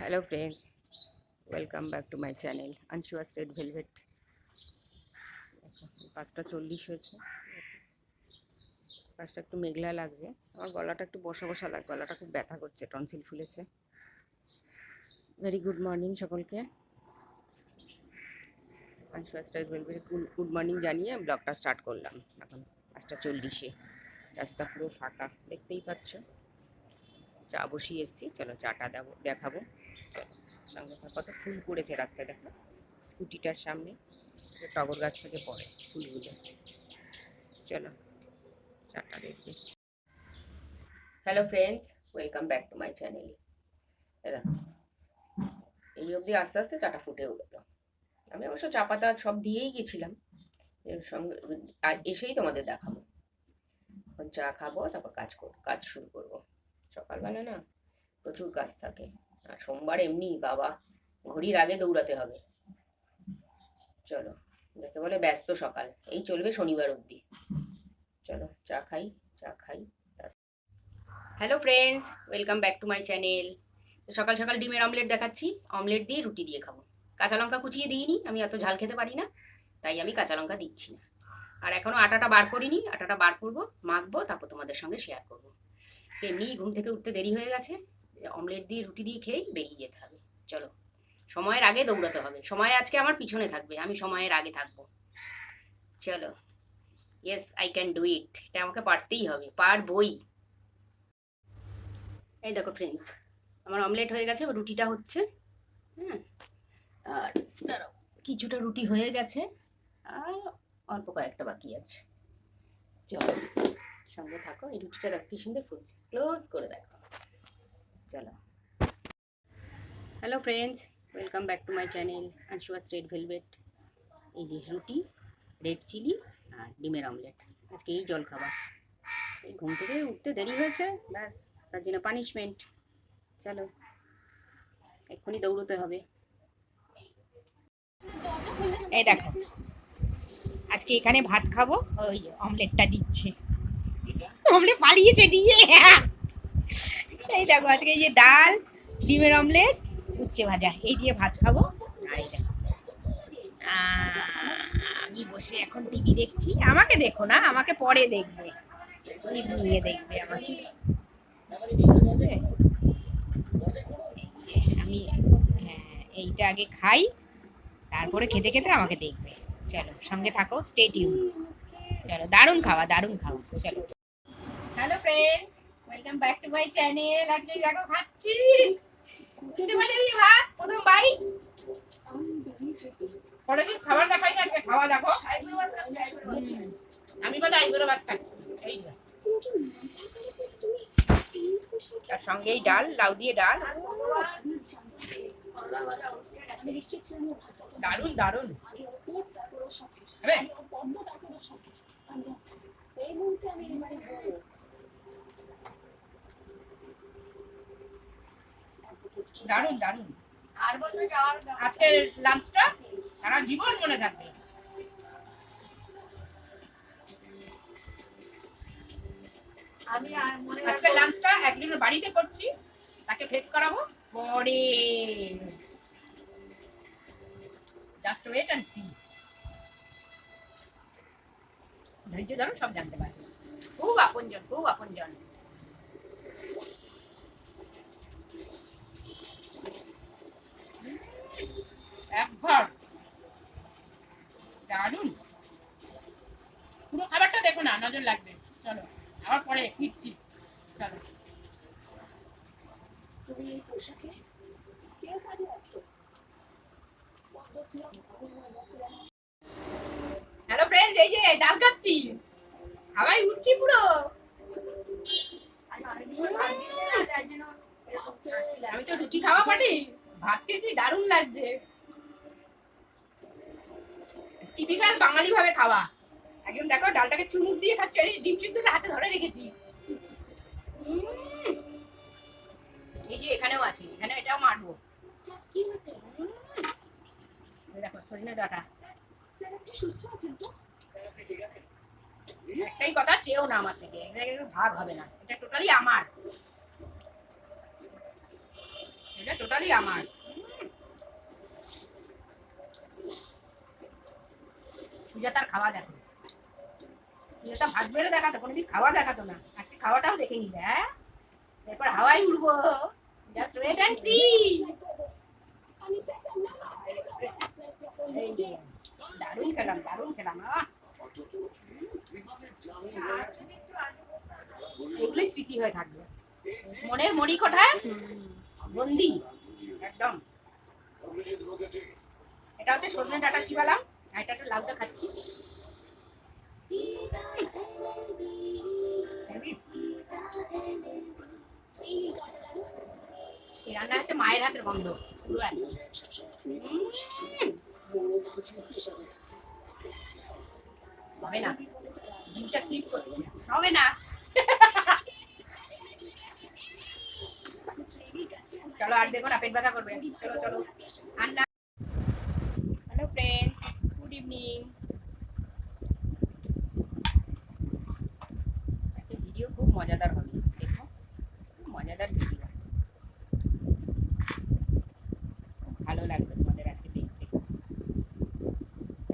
Hello friends, welcome back to my channel Anshuya's red velvet. 5:40 হয়েছে। কাজটা একটু মেঘলা লাগছে, আমার গলাটা একটু বসা বসা লাগে, গলাটা খুব ব্যথা করছে, টনসিল ফুলেছে। ভেরি গুড মর্নিং সকলকে। আনশুয়াস রেড ভেলভেট গুড মর্নিং জানিয়ে ব্লগটা স্টার্ট করলাম। এখন 5:40, রাস্তা পুরো ফাঁকা, দেখতেই পাচ্ছ। চা বসিয়ে এসেছি, চলো চাটা দেখাবো। চলো সঙ্গে কত ফুল পড়েছে রাস্তায়, দেখো স্কুটিটার সামনে টগর গাছ থেকে পড়ে ফুলগুলো। চলো চাটা দেখি। Hello friends, welcome back to my channel. দেখো এই অবধি আস্তে আস্তে চাটা ফুটেও গেল। আমি অবশ্য চা পাতা সব দিয়েই গেছিলাম, এর সঙ্গে আর এসেই তোমাদের দেখাবো। এখন চা খাবো, তারপর কাজ শুরু করবো। সকালবেলা না প্রচুর কাজ থাকে, আর সোমবার এমনি বাবা ঘড়ির আগে দৌড়াতে হবে। চলো, যাকে বলে ব্যস্ত সকাল, এই চলবে শনিবার অবধি। চলো চা খাই। Hello friends, welcome back to my channel. সকাল সকাল ডিমের অমলেট দেখাচ্ছি। অমলেট দিয়ে রুটি দিয়ে খাবো। কাঁচা লঙ্কা কুচিয়ে দিইনি, আমি এত ঝাল খেতে পারি না, তাই আমি কাঁচা লঙ্কা দিচ্ছি না। আর এখনও আটাটা বার করিনি, আটাটা বার করবো, মাখবো, তারপর তোমাদের সঙ্গে শেয়ার করবো। এমনি ঘুম থেকে উঠতে দেরি হয়ে গেছে, অমলেট দিয়ে রুটি দিয়ে খেয়েই বেরিয়ে যেতে হবে। চলো, সময়ের আগে দৌড়াতে হবে। সময় আজকে আমার পিছনে থাকবে, আমি সময়ের আগে থাকবো। চলো, yes I can do it, এটা আমাকে পারতেই হবে, পারবই। এই দেখো ফ্রেন্ডস, আমার অমলেট হয়ে গেছে, রুটিটা হচ্ছে। হ্যাঁ, আর দাঁড়াও, কিছুটা রুটি হয়ে গেছে, আর অল্প কয়েকটা বাকি আছে। চলো সঙ্গে থাকো। এই রুটিটা দেখো কি সুন্দর ফুলছে, ক্লোজ করে দেখো। চলো, hello friends, welcome back to my channel Anshuya's red velvet. এই যে রুটি, রেড চিলি আর ডিমের অমলেট, আজকে এই জল খাবার। এই ঘুম থেকে উঠতে দেরি হয়েছে, ব্যাস তার জন্য পানিশমেন্ট। চলো, এক্ষুনি দৌড়তে হবে। এই দেখো, আজকে এখানে ভাত খাবো, ওই যে অমলেটটা দিচ্ছে, অমলেট পালিয়েছে দিয়ে। এই দেখো, আজকে এই যে ডাল, ডিমের অমলেট, উচ্ছে ভাজা, এই দিয়ে ভাত খাবো। আর এই দেখো, আমি বসে এখন টিভি দেখছি। আমাকে দেখো না, আমাকে পরে দেখবে, নিয়ে দেখবে আমাকে। আমি, হ্যাঁ, এইটা আগে খাই, তারপরে খেতে খেতে আমাকে দেখবে। চলো সঙ্গে থাকো, স্টে টিউন। চলো, দারুণ খাওয়া, দারুণ খাওয়া। চলো, hello friends, welcome back to my channel. আজকে দেখো খাচ্ছি উচ্ছে ভাজা দিয়ে ভাত, প্রথম বাইট। পরে দিন খাবার দেখাই না, আজকে খাওয়া দেখো। আমি বলে আইবুড়ো ভাত খাচ্ছি, এই যে। আর সঙ্গে এই ডাল, লাউ দিয়ে ডাল, দারুণ দারুণ। হবে দারুণ দারুণ। আজকের লাঞ্চটা সারা জীবন মনে থাকবে। আজকের লাঞ্চটা একজনের বাড়িতে করছি, তাকে ফেস করাবো পরে। Just wait and see. ধৈর্য ধরো, সব জানতে পারবে। খুব আপনজন, খুব আপনজন। একবার দারুণ। পুরো খাবারটা দেখো না, নজর লাগবে। চলো আবার পরে ফিরছি। চলো। হ্যালো ফ্রেন্ডস, এই যে ডাল খাচ্ছি, হাওয়ায় উঠছি পুরো। আমি তো রুটি খাওয়া পারি, ভাত খেয়েছি, দারুণ লাগছে। টিপিক্যাল বাঙালি ভাবে খাওয়া। একদম দেখো, ডালটাকে চুমুক দিয়ে খাচ্ছে, আর এই ডিম সিদ্ধটা হাতে ধরে রেখেছি। এই যে এখানেও আছে, এখানে এটাও মারবো। দেখো সজনে ডাটা। একটাই কথা, চেয়েও না আমার থেকে, ভাগ হবে না, এটা টোটালি আমার। এটা টোটালি আমার। সুজাতার খাওয়া দেখো, সুজাতা ভাত বেড়ে দেখাতো, কোনোদিন খাওয়া দেখাতো না, আজকে খাওয়াটাও দেখে নিলে। হ্যাঁ, এরপর হাওয়াই উড়বো, জাস্ট ওয়েট অ্যান্ড সি। দারুণ খেলাম, দারুণ খেলাম। এগুলোই স্মৃতি হয়ে থাকবে মনের মণিকোঠায় বন্দি একদম। এটা হচ্ছে সজনে ডাটা চিবালাম, আর এটা একটা লাউটা খাচ্ছি। এই রান্না হচ্ছে মায়ের হাতের গন্ধ পুরো একদম। হবে না, ডিমটা স্লিপ করছে, হবে না। চলো আর দেখো না, পেট ব্যথা করবে। চলো চলো আন্না। Hello friends, good evening. একটা ভিডিও খুব মজাদার হবে, দেখো মজাদার ভিডিও, ভালো লাগবে তোমাদের আজকে দেখতে।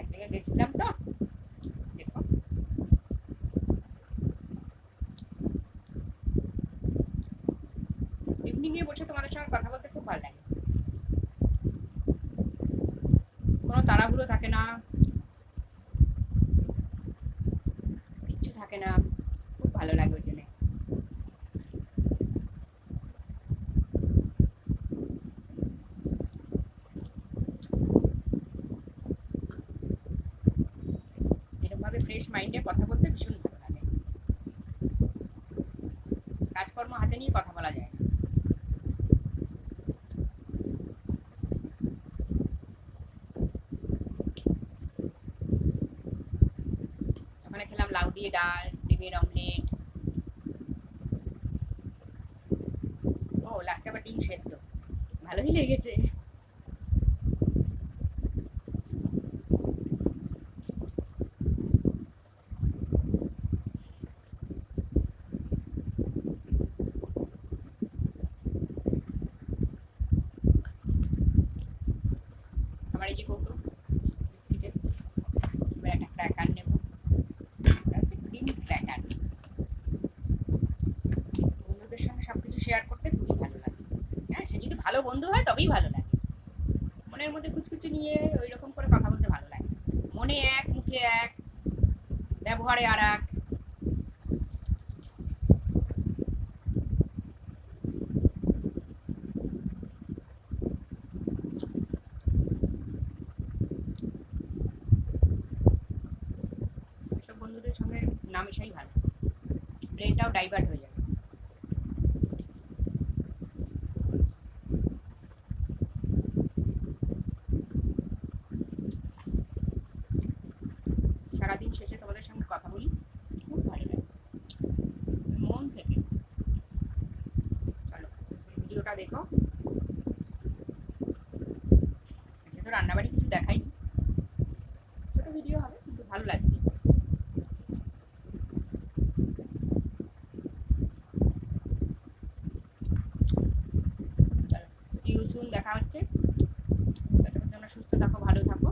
এক জায়গায় গেছিলাম তো, দেখো। ইভিনিং এ বসে তোমাদের সঙ্গে কথা বলতে খুব ভালো লাগে, কোনো তাড়াহুড়ো থাকে না, কিচ্ছু থাকে না, খুব ভালো লাগে ওই জন্য। এরকম ভাবে ফ্রেশ মাইন্ডে কথা বলতে ভীষণ ভালো লাগে, কাজকর্ম হাতে নিয়ে কথা বলা যায়। ওখানে খেলাম লাউ দিয়ে ডাল, ডিমের অমলেট, ও লাস্টে আবার ডিম সেদ্ধ, ভালোই লেগেছে। আমার এই যে কৌটো বিস্কিটের, এবার একটা ক্র্যাকার নেবো, এটা হচ্ছে ক্রিম ক্র্যাকার। বন্ধুদের সঙ্গে সবকিছু শেয়ার করতে খুবই ভালো লাগে। হ্যাঁ, সে যদি ভালো বন্ধু হয় তবেই ভালো লাগে, মনের মধ্যে কুচকুচি নিয়ে ওই রকম করে কথা বলতে ভালো লাগে। মনে এক, মুখে এক, ব্যবহারে আর এক। এসব বন্ধুদের সঙ্গে না মেশাই ভালো, ব্রেনটাও ডাইভার্ট হয়ে যাবে। সারাদিন শেষে তোমাদের সঙ্গে কথা বলি, খুব ভালো লাগে মন থেকে। চলো ভিডিওটা দেখো। আচ্ছা, তো রান্নাবাড়ি কিছু দেখাই, ছোট ভিডিও হবে কিন্তু ভালো লাগবে। চলো, সি ইউ সুন, দেখা হচ্ছে। ততক্ষণ তোমরা সুস্থ থাকো, ভালো থাকো।